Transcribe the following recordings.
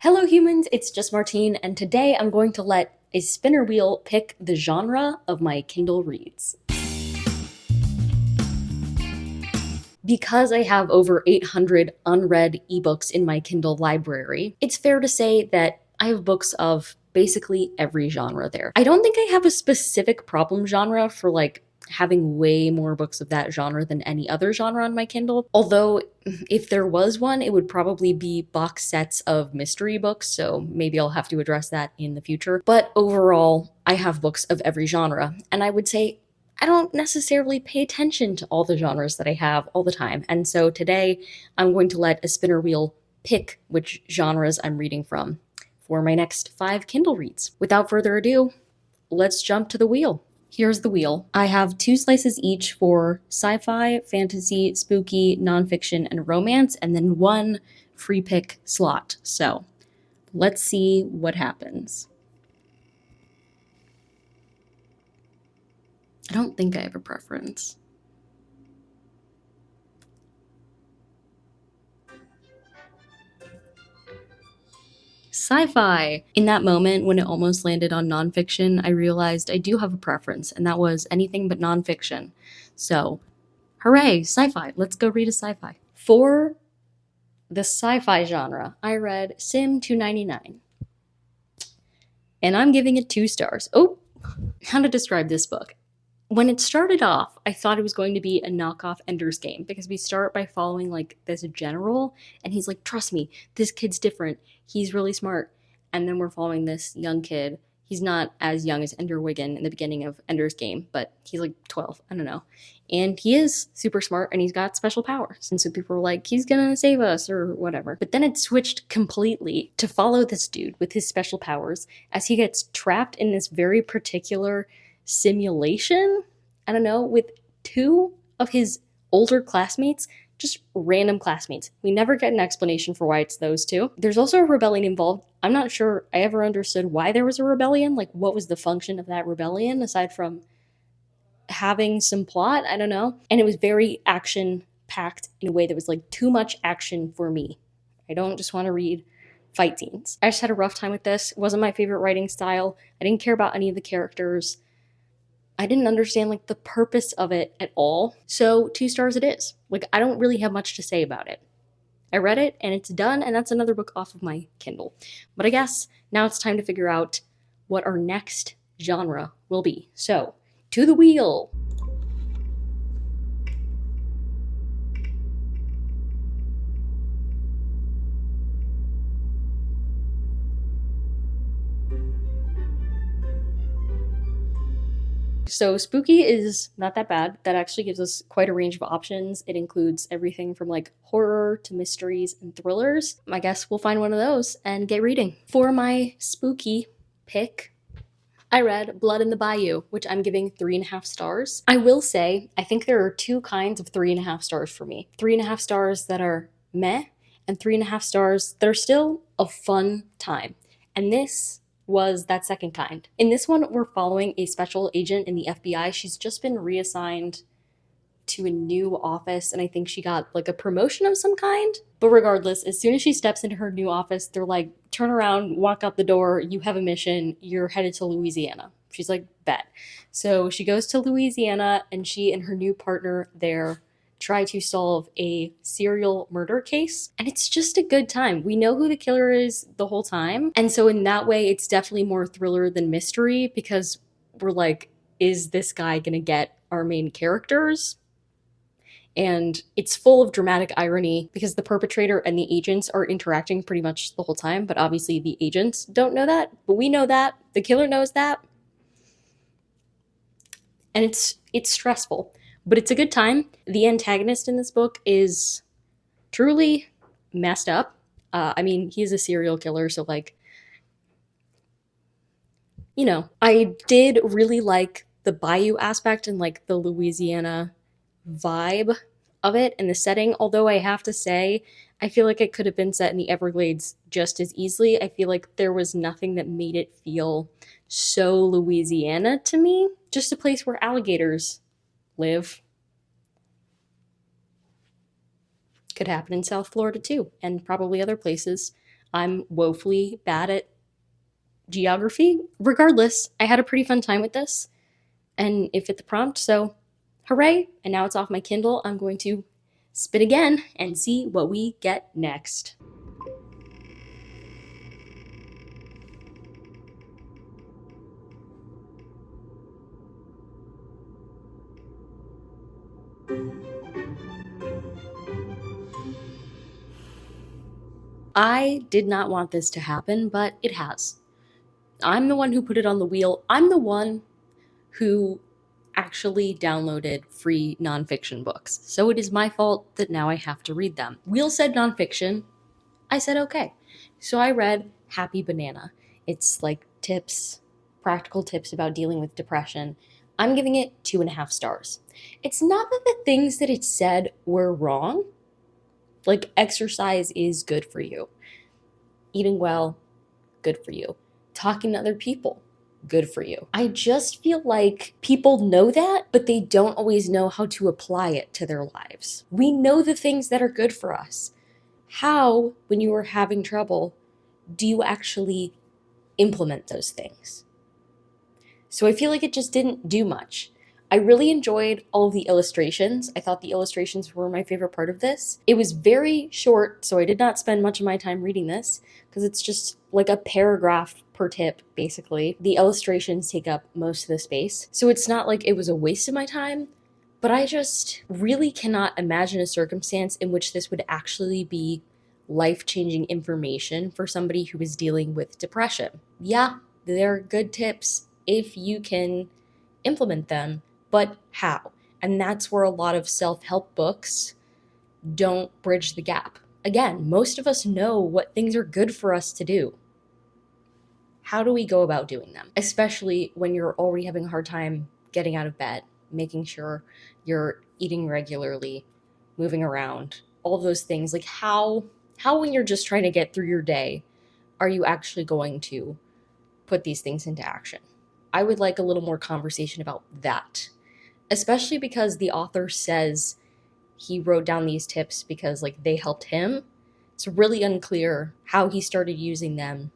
Hello humans, it's just Martine, and today I'm going to let a spinner wheel pick the genre of my Kindle reads. Because I have over 800 unread ebooks in my Kindle library, it's fair to say that I have books of basically every genre there. I don't think I have a specific problem genre for having way more books of that genre than any other genre on my Kindle. Although, if there was one, it would probably be box sets of mystery books, so maybe I'll have to address that in the future. But overall, I have books of every genre, and I would say I don't necessarily pay attention to all the genres that I have all the time. And so today, I'm going to let a spinner wheel pick which genres I'm reading from for my next 5 Kindle reads. Without further ado, let's jump to the wheel. Here's the wheel. I have 2 slices each for sci-fi, fantasy, spooky, nonfiction, and romance, and then 1 free pick slot. So let's see what happens. I don't think I have a preference. Sci-fi. In that moment when it almost landed on nonfiction, I realized I do have a preference, and that was anything but nonfiction. So, hooray, sci-fi. Let's go read a sci-fi. For the sci-fi genre, I read Sim 299. And I'm giving it 2 stars. Oh, how to describe this book. When it started off, I thought it was going to be a knockoff Ender's Game because we start by following this general, and he's like, trust me, this kid's different. He's really smart. And then we're following this young kid. He's not as young as Ender Wiggin in the beginning of Ender's Game, but he's like 12. I don't know. And he is super smart, and he's got special powers. And so people were like, he's gonna save us or whatever. But then it switched completely to follow this dude with his special powers as he gets trapped in this very particular simulation, I don't know, with 2 of his older classmates, just random classmates. We never get an explanation for why it's those 2. There's also a rebellion involved. I'm not sure I ever understood why there was a rebellion, what was the function of that rebellion aside from having some plot, I don't know. And it was very action packed in a way that was too much action for me. I don't just want to read fight scenes. I just had a rough time with this. It wasn't my favorite writing style. I didn't care about any of the characters. I didn't understand the purpose of it at all. So 2 stars it is. I don't really have much to say about it. I read it and it's done, and that's another book off of my Kindle. But I guess now it's time to figure out what our next genre will be. So, to the wheel. So spooky is not that bad. That actually gives us quite a range of options. It includes everything from horror to mysteries and thrillers. I guess we'll find one of those and get reading. For my spooky pick, I read Blood in the Bayou, which I'm giving 3.5 stars. I will say, I think there are 2 kinds of 3.5 stars for me. 3.5 stars that are meh, and 3.5 stars that are still a fun time. And this was that second kind. In this one, we're following a special agent in the FBI. She's just been reassigned to a new office, and I think she got a promotion of some kind. But regardless, as soon as she steps into her new office, they're like, turn around, walk out the door, you have a mission, you're headed to Louisiana. She's like, bet. So she goes to Louisiana, and she and her new partner there try to solve a serial murder case. And it's just a good time. We know who the killer is the whole time. And so in that way, it's definitely more thriller than mystery because we're like, is this guy gonna get our main characters? And it's full of dramatic irony because the perpetrator and the agents are interacting pretty much the whole time. But obviously the agents don't know that, but we know that. The killer knows that. And it's stressful. But it's a good time. The antagonist in this book is truly messed up. He's a serial killer, so I did really like the bayou aspect and the Louisiana vibe of it and the setting, although I have to say, I feel like it could have been set in the Everglades just as easily. I feel like there was nothing that made it feel so Louisiana to me. Just a place where alligators live. Could happen in South Florida too, and probably other places. I'm woefully bad at geography. Regardless, I had a pretty fun time with this, and it fit the prompt, so hooray! And now it's off my Kindle. I'm going to spit again and see what we get next. I did not want this to happen, but it has. I'm the one who put it on the wheel. I'm the one who actually downloaded free nonfiction books. So it is my fault that now I have to read them. Wheel said nonfiction. I said okay. So I read Happy Banana. It's like tips, practical tips about dealing with depression. I'm giving it 2.5 stars. It's not that the things that it said were wrong. Like, exercise is good for you. Eating well, good for you. Talking to other people, good for you. I just feel like people know that, but they don't always know how to apply it to their lives. We know the things that are good for us. How, when you are having trouble, do you actually implement those things? So I feel like it just didn't do much. I really enjoyed all of the illustrations. I thought the illustrations were my favorite part of this. It was very short, so I did not spend much of my time reading this because it's just like a paragraph per tip, basically. The illustrations take up most of the space, so it's not like it was a waste of my time, but I just really cannot imagine a circumstance in which this would actually be life-changing information for somebody who is dealing with depression. Yeah, they're good tips if you can implement them, but how? And that's where a lot of self-help books don't bridge the gap. Again, most of us know what things are good for us to do. How do we go about doing them? Especially when you're already having a hard time getting out of bed, making sure you're eating regularly, moving around, all of those things. Like how when you're just trying to get through your day, are you actually going to put these things into action? I would like a little more conversation about that, especially because the author says he wrote down these tips because like they helped him. It's really unclear how he started using them,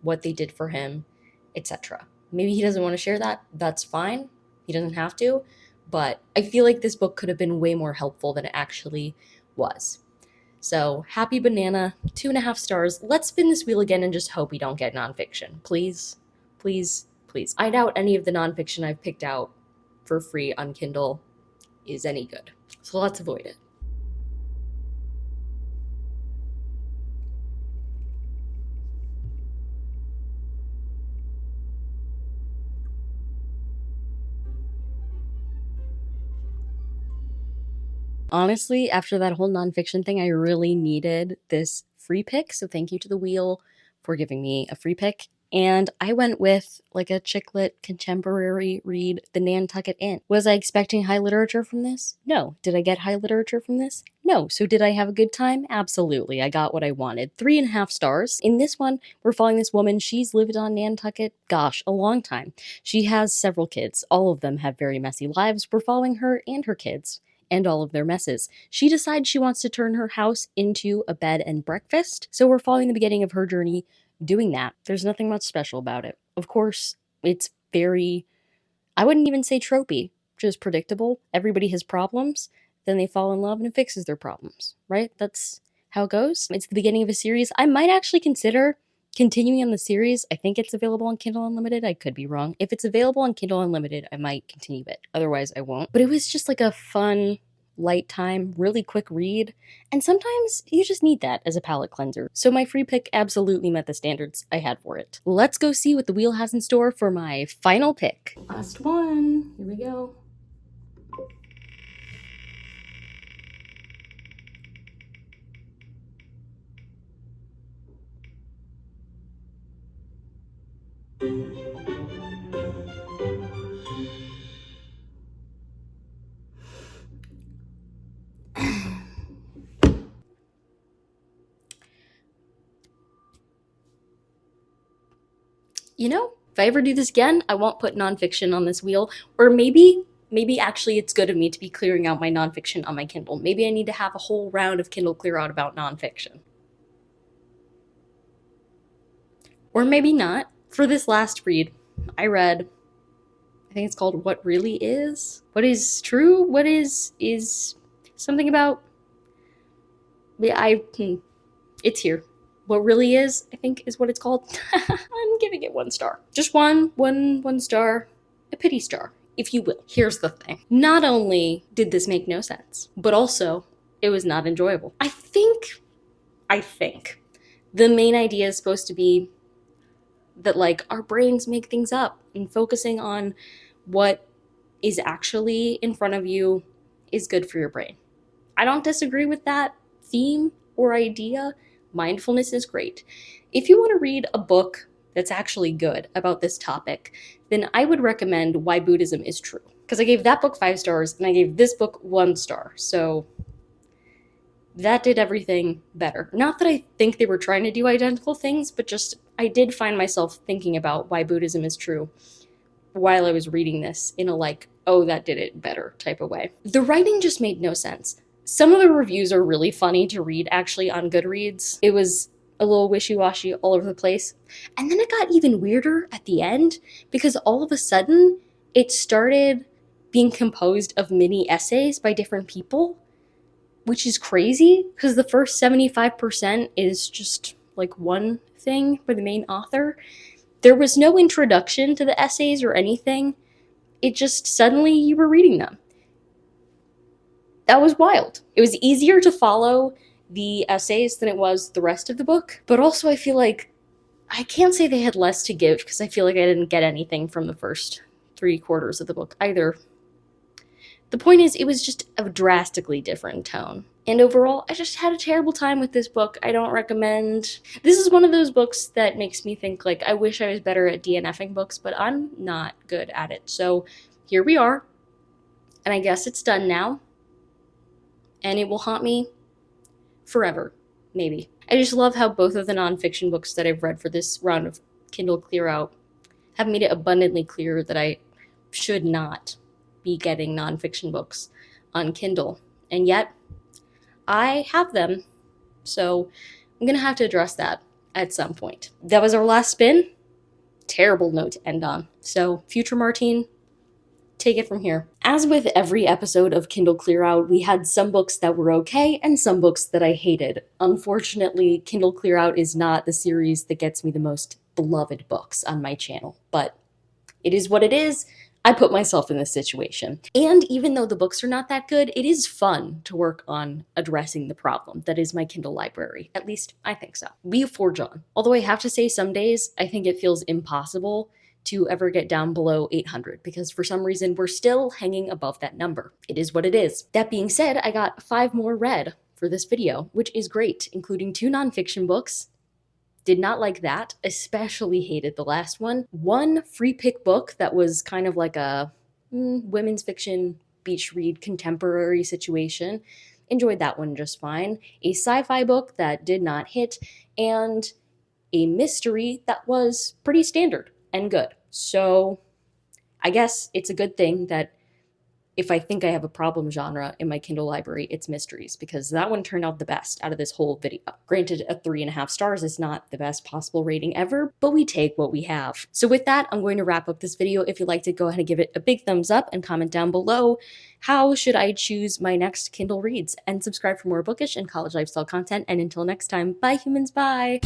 what they did for him, etc. Maybe he doesn't want to share that. That's fine. He doesn't have to. But I feel like this book could have been way more helpful than it actually was. So, Happy Banana, 2.5 stars. Let's spin this wheel again and just hope we don't get nonfiction. Please, please, please. I doubt any of the nonfiction I've picked out for free on Kindle is any good. So let's avoid it. Honestly, after that whole nonfiction thing, I really needed this free pick. So thank you to the wheel for giving me a free pick. And I went with like a chick lit contemporary read, The Nantucket Inn. Was I expecting high literature from this? No. Did I get high literature from this? No. So did I have a good time? Absolutely. I got what I wanted. 3.5 stars. In this one, we're following this woman. She's lived on Nantucket, gosh, a long time. She has several kids. All of them have very messy lives. We're following her and her kids and all of their messes. She decides she wants to turn her house into a bed and breakfast, so we're following the beginning of her journey doing that. There's nothing much special about it. Of course, it's very, I wouldn't even say tropey, just predictable. Everybody has problems, then they fall in love and it fixes their problems, right? That's how it goes. It's the beginning of a series. I might actually consider continuing on the series. I think it's available on Kindle Unlimited. I could be wrong. If it's available on Kindle Unlimited, I might continue it. Otherwise, I won't. But it was just like a fun, light time, really quick read. And sometimes you just need that as a palate cleanser. So my free pick absolutely met the standards I had for it. Let's go see what the wheel has in store for my final pick. Last one. Here we go. You know, if I ever do this again, I won't put nonfiction on this wheel. Or maybe actually it's good of me to be clearing out my nonfiction on my Kindle. Maybe I need to have a whole round of Kindle clear out about nonfiction. Or maybe not. For this last read, I read, I think it's called What Really Is? What is True? What is something about, it's here. What Really Is, I think is what it's called. I'm giving it 1 star. Just one star. A pity star, if you will. Here's the thing. Not only did this make no sense, but also it was not enjoyable. I think the main idea is supposed to be that, like, our brains make things up, and focusing on what is actually in front of you is good for your brain. I don't disagree with that theme or idea. Mindfulness is great. If you want to read a book that's actually good about this topic, then I would recommend Why Buddhism is True. Because I gave that book 5 stars and I gave this book 1 star. So that did everything better. Not that I think they were trying to do identical things, but just I did find myself thinking about Why Buddhism is True while I was reading this in a like, oh, that did it better type of way. The writing just made no sense. Some of the reviews are really funny to read actually on Goodreads. It was a little wishy-washy all over the place. And then it got even weirder at the end because all of a sudden it started being composed of mini essays by different people, which is crazy because the first 75% is just like one thing for the main author. There was no introduction to the essays or anything. It just suddenly you were reading them. That was wild. It was easier to follow the essays than it was the rest of the book. But also I feel like, I can't say they had less to give because I feel like I didn't get anything from the first 3/4 of the book either. The point is, it was just a drastically different tone. And overall, I just had a terrible time with this book. I don't recommend. This is one of those books that makes me think, like, I wish I was better at DNFing books, but I'm not good at it. So here we are. And I guess it's done now. And it will haunt me forever, maybe. I just love how both of the nonfiction books that I've read for this round of Kindle Clear Out have made it abundantly clear that I should not be getting nonfiction books on Kindle. And yet, I have them. So I'm going to have to address that at some point. That was our last spin. Terrible note to end on. So, future Martine, take it from here. As with every episode of Kindle Clear Out, we had some books that were okay and some books that I hated. Unfortunately, Kindle Clear Out is not the series that gets me the most beloved books on my channel, but it is what it is. I put myself in this situation. And even though the books are not that good, it is fun to work on addressing the problem that is my Kindle library. At least, I think so. We forge on. Although I have to say, some days, I think it feels impossible to ever get down below 800 because for some reason we're still hanging above that number. It is what it is. That being said, I got 5 more read for this video, which is great, including 2 nonfiction books. Did not like that, especially hated the last one. 1 free pick book that was kind of like a women's fiction beach read contemporary situation. Enjoyed that one just fine. A sci-fi book that did not hit, and a mystery that was pretty standard and good. So I guess it's a good thing that if I think I have a problem genre in my Kindle library, it's mysteries, because that one turned out the best out of this whole video. Granted, a 3.5 stars is not the best possible rating ever, but we take what we have. So with that, I'm going to wrap up this video. If you liked it, go ahead and give it a big thumbs up and comment down below, how should I choose my next Kindle reads? And subscribe for more bookish and college lifestyle content. And until next time, bye humans, bye!